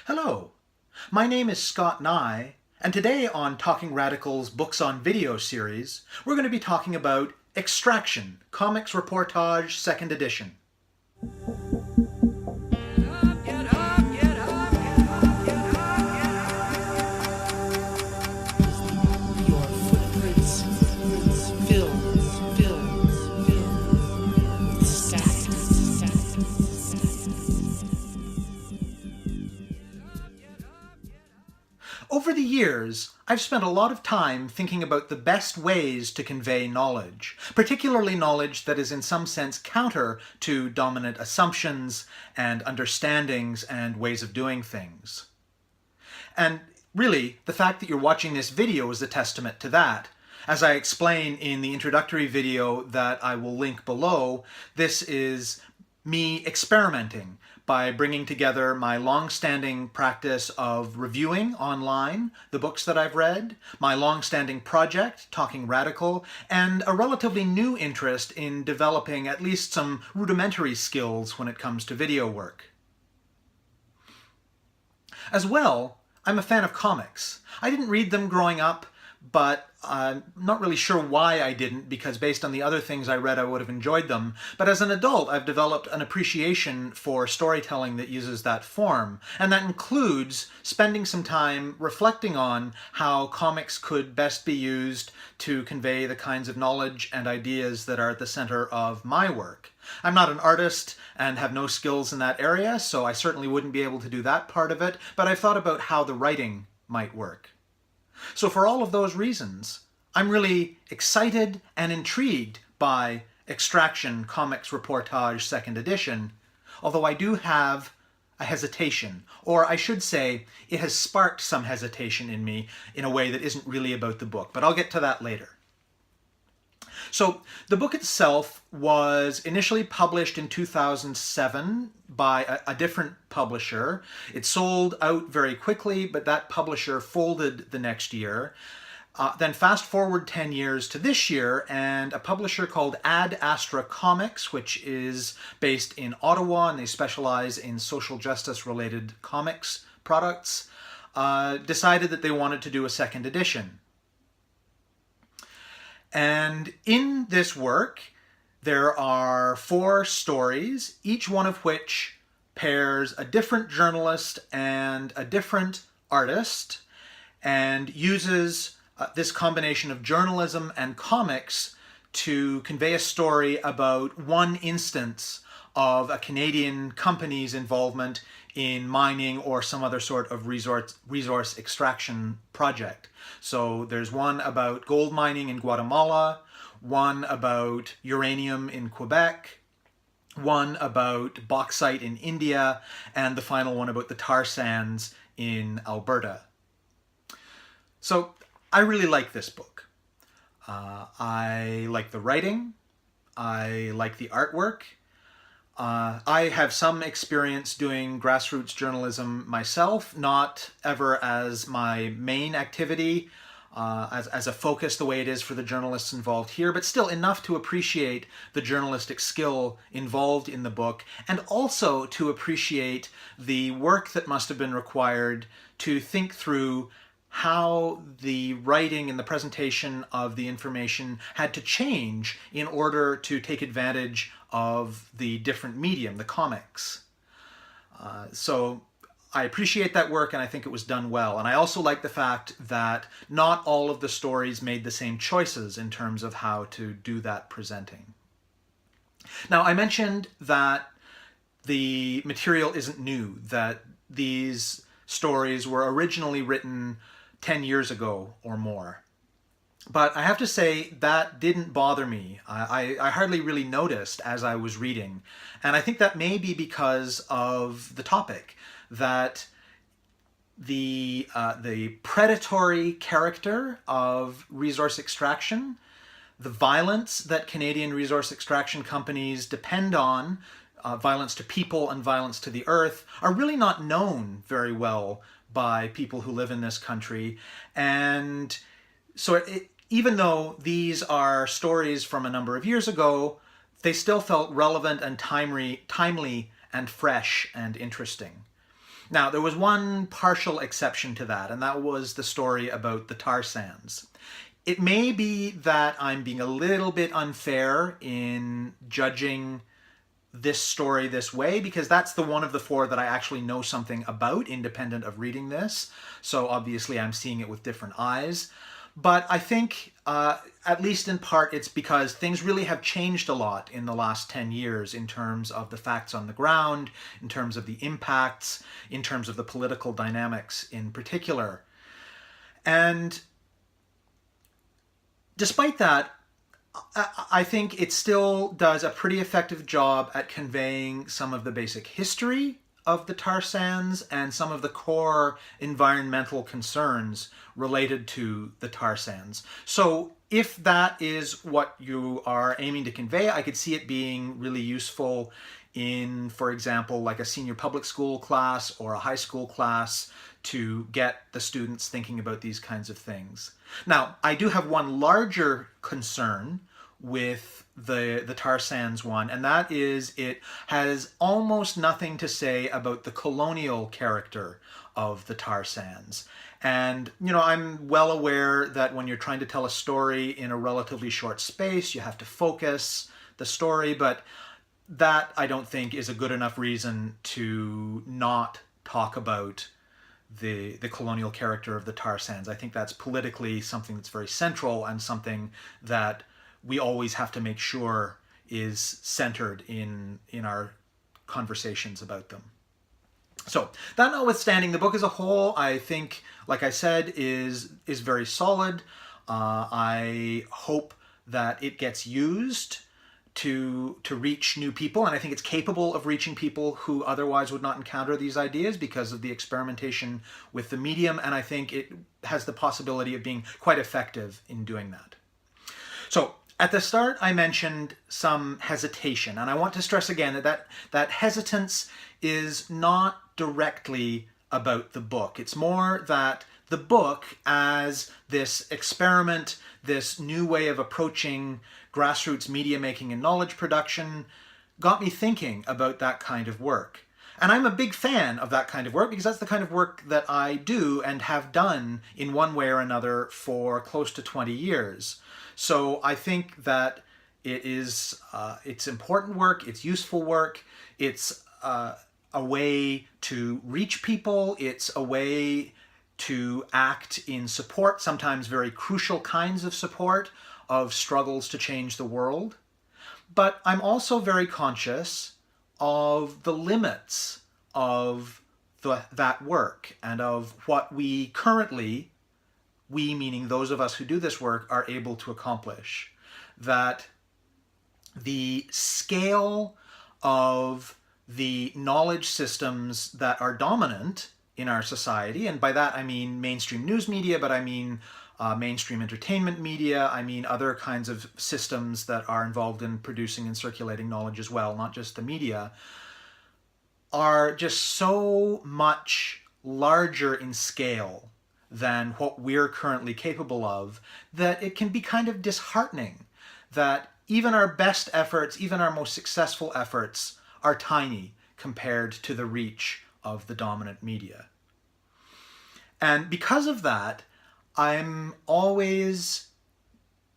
Hello, my name is Scott Neigh, and today on Talking Radical's Books on Video series, we're going to be talking about Extraction, Comix Reportage 2nd edition. Over the years, I've spent a lot of time thinking about the best ways to convey knowledge, particularly knowledge that is in some sense counter to dominant assumptions and understandings and ways of doing things. And really, the fact that you're watching this video is a testament to that. As I explain in the introductory video that I will link below, this is me experimenting by bringing together my long-standing practice of reviewing online the books that I've read, my long-standing project, Talking Radical, and a relatively new interest in developing at least some rudimentary skills when it comes to video work. As well, I'm a fan of comics. I didn't read them growing up, but I'm not really sure why I didn't, because based on the other things I read, I would have enjoyed them. But as an adult, I've developed an appreciation for storytelling that uses that form. And that includes spending some time reflecting on how comics could best be used to convey the kinds of knowledge and ideas that are at the center of my work. I'm not an artist and have no skills in that area, so I certainly wouldn't be able to do that part of it, but I've thought about how the writing might work. So for all of those reasons, I'm really excited and intrigued by Extraction, Comix Reportage 2nd edition, although I do have a hesitation, or I should say, it has sparked some hesitation in me in a way that isn't really about the book, but I'll get to that later. So the book itself was initially published in 2007 by a different publisher. It sold out very quickly, but that publisher folded the next year. Then fast forward 10 years to this year, and a publisher called Ad Astra Comics, which is based in Ottawa, and they specialize in social justice related comics products, decided that they wanted to do a 2nd edition. And in this work, there are 4 stories, each one of which pairs a different journalist and a different artist, and uses this combination of journalism and comics to convey a story about one instance of a Canadian company's involvement in mining or some other sort of resource extraction project. So there's one about gold mining in Guatemala, one about uranium in Quebec, one about bauxite in India, and the final one about the tar sands in Alberta. So I really like this book. I like the writing, I like the artwork. I have some experience doing grassroots journalism myself, not ever as my main activity, as a focus the way it is for the journalists involved here, but still enough to appreciate the journalistic skill involved in the book, and also to appreciate the work that must have been required to think through how the writing and the presentation of the information had to change in order to take advantage of the different medium, the comics. So I appreciate that work, and I think it was done well. And I also like the fact that not all of the stories made the same choices in terms of how to do that presenting. Now, I mentioned that the material isn't new, that these stories were originally written 10 years ago or more. But I have to say that didn't bother me. I hardly really noticed as I was reading. And I think that may be because of the topic, that the predatory character of resource extraction, the violence that Canadian resource extraction companies depend on, violence to people and violence to the earth, are really not known very well by people who live in this country. And so even though these are stories from a number of years ago, they still felt relevant and timely and fresh and interesting. Now, there was one partial exception to that, and that was the story about the tar sands. It may be that I'm being a little bit unfair in judging this story this way, because that's the one of the four that I actually know something about, independent of reading this. So obviously I'm seeing it with different eyes. But I think, at least in part, it's because things really have changed a lot in the last 10 years in terms of the facts on the ground, in terms of the impacts, in terms of the political dynamics in particular. And despite that, I think it still does a pretty effective job at conveying some of the basic history of the tar sands and some of the core environmental concerns related to the tar sands. So if that is what you are aiming to convey, I could see it being really useful in, for example, like a senior public school class or a high school class to get the students thinking about these kinds of things. Now, I do have one larger concern with the tar sands one, and that is it has almost nothing to say about the colonial character of the tar sands. And, you know, I'm well aware that when you're trying to tell a story in a relatively short space, you have to focus the story, but that I don't think is a good enough reason to not talk about the colonial character of the tar sands. I think that's politically something that's very central and something that we always have to make sure is centered in our conversations about them. So that notwithstanding, the book as a whole, I think, like I said, is very solid. I hope that it gets used to reach new people, and I think it's capable of reaching people who otherwise would not encounter these ideas because of the experimentation with the medium, and I think it has the possibility of being quite effective in doing that. So at the start, I mentioned some hesitation, and I want to stress again that hesitance is not directly about the book. It's more that the book, as this experiment, this new way of approaching grassroots media making and knowledge production, got me thinking about that kind of work. And I'm a big fan of that kind of work because that's the kind of work that I do and have done in one way or another for close to 20 years. So I think that it's important work, it's useful work, it's a way to reach people, it's a way to act in support, sometimes very crucial kinds of support, of struggles to change the world. But I'm also very conscious of the limits of that work and of what we currently, we meaning those of us who do this work, are able to accomplish. That the scale of the knowledge systems that are dominant in our society, and by that I mean mainstream news media, but I mean mainstream entertainment media, I mean other kinds of systems that are involved in producing and circulating knowledge as well, not just the media, are just so much larger in scale than what we're currently capable of, that it can be kind of disheartening that even our best efforts, even our most successful efforts, are tiny compared to the reach of the dominant media. And because of that, I'm always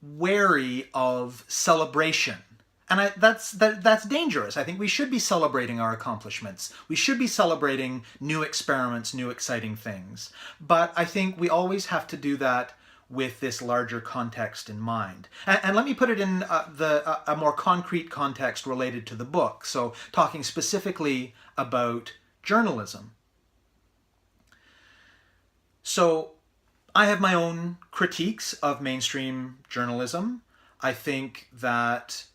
wary of celebration. And that's dangerous. I think we should be celebrating our accomplishments. We should be celebrating new experiments, new exciting things. But I think we always have to do that with this larger context in mind. And let me put it in a more concrete context related to the book. So talking specifically about journalism. So I have my own critiques of mainstream journalism. I think that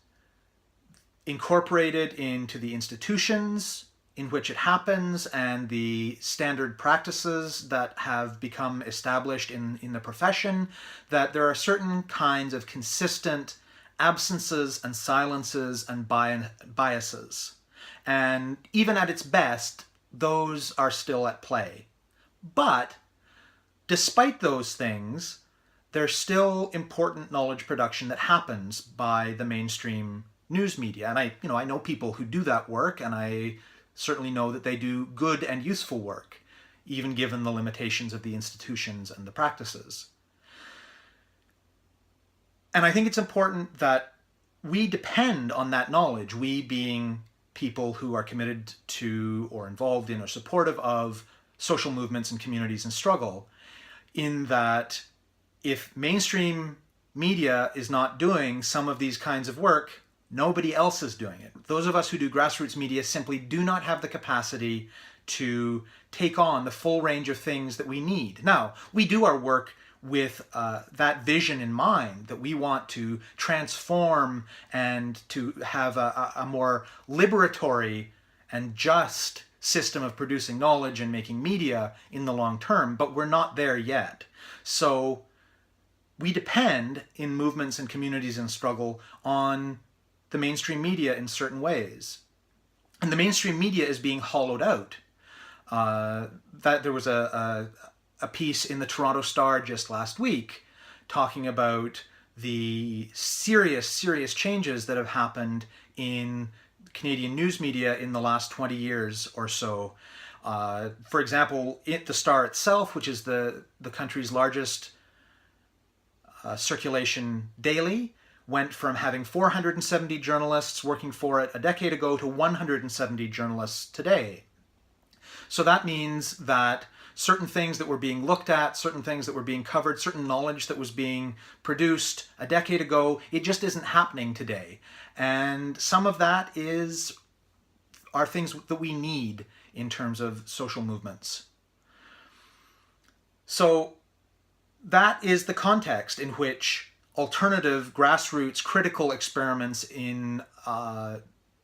incorporated into the institutions in which it happens and the standard practices that have become established in the profession, that there are certain kinds of consistent absences and silences and biases. And even at its best, those are still at play. But despite those things, there's still important knowledge production that happens by the mainstream news media. And I know people who do that work, and I certainly know that they do good and useful work, even given the limitations of the institutions and the practices. And I think it's important that we depend on that knowledge, we being people who are committed to or involved in or supportive of social movements and communities in struggle, in that if mainstream media is not doing some of these kinds of work, nobody else is doing it. Those of us who do grassroots media simply do not have the capacity to take on the full range of things that we need. Now, we do our work with that vision in mind, that we want to transform and to have a more liberatory and just system of producing knowledge and making media in the long term, but we're not there yet. So we depend in movements and communities in struggle on the mainstream media in certain ways. And the mainstream media is being hollowed out. That there was a piece in the Toronto Star just last week talking about the serious changes that have happened in Canadian news media in the last 20 years or so. For example, the Star itself, which is the country's largest circulation daily, went from having 470 journalists working for it a decade ago to 170 journalists today. So that means that certain things that were being looked at, certain things that were being covered, certain knowledge that was being produced a decade ago, it just isn't happening today. And some of that are things that we need in terms of social movements. So that is the context in which alternative, grassroots, critical experiments in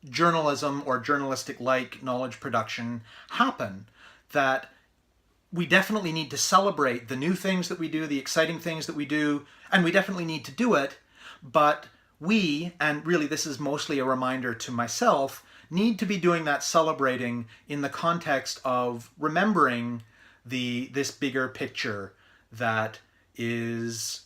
journalism or journalistic-like knowledge production happen. That we definitely need to celebrate the new things that we do, the exciting things that we do, and we definitely need to do it, but we, and really this is mostly a reminder to myself, need to be doing that celebrating in the context of remembering this bigger picture that is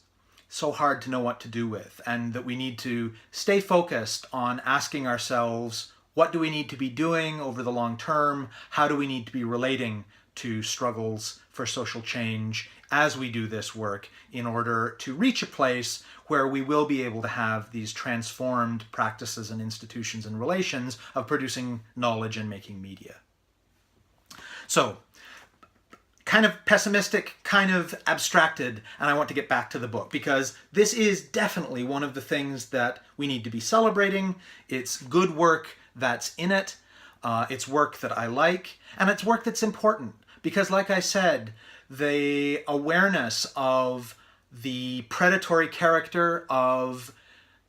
so hard to know what to do with, and that we need to stay focused on asking ourselves, what do we need to be doing over the long term? How do we need to be relating to struggles for social change as we do this work in order to reach a place where we will be able to have these transformed practices and institutions and relations of producing knowledge and making media. So, kind of pessimistic, kind of abstracted, and I want to get back to the book because this is definitely one of the things that we need to be celebrating. It's good work that's in it. It's work that I like, and it's work that's important because, like I said, the awareness of the predatory character of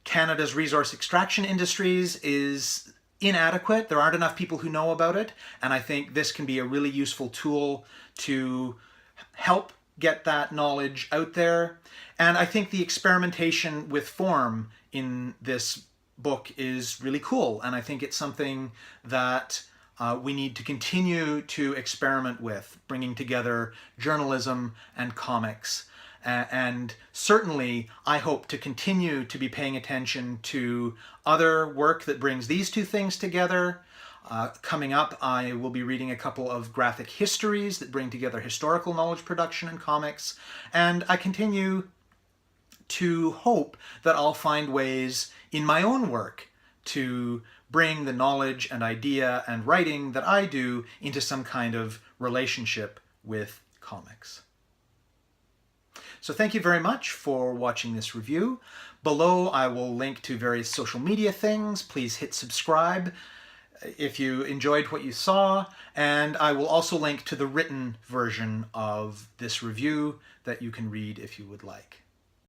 Canada's resource extraction industries is inadequate. There aren't enough people who know about it, and I think this can be a really useful tool to help get that knowledge out there. And I think the experimentation with form in this book is really cool, and I think it's something that we need to continue to experiment with, bringing together journalism and comics. And certainly, I hope to continue to be paying attention to other work that brings these two things together. Coming up, I will be reading a couple of graphic histories that bring together historical knowledge production and comics. And I continue to hope that I'll find ways in my own work to bring the knowledge and idea and writing that I do into some kind of relationship with comics. So thank you very much for watching this review. Below I will link to various social media things. Please hit subscribe if you enjoyed what you saw, and I will also link to the written version of this review that you can read if you would like.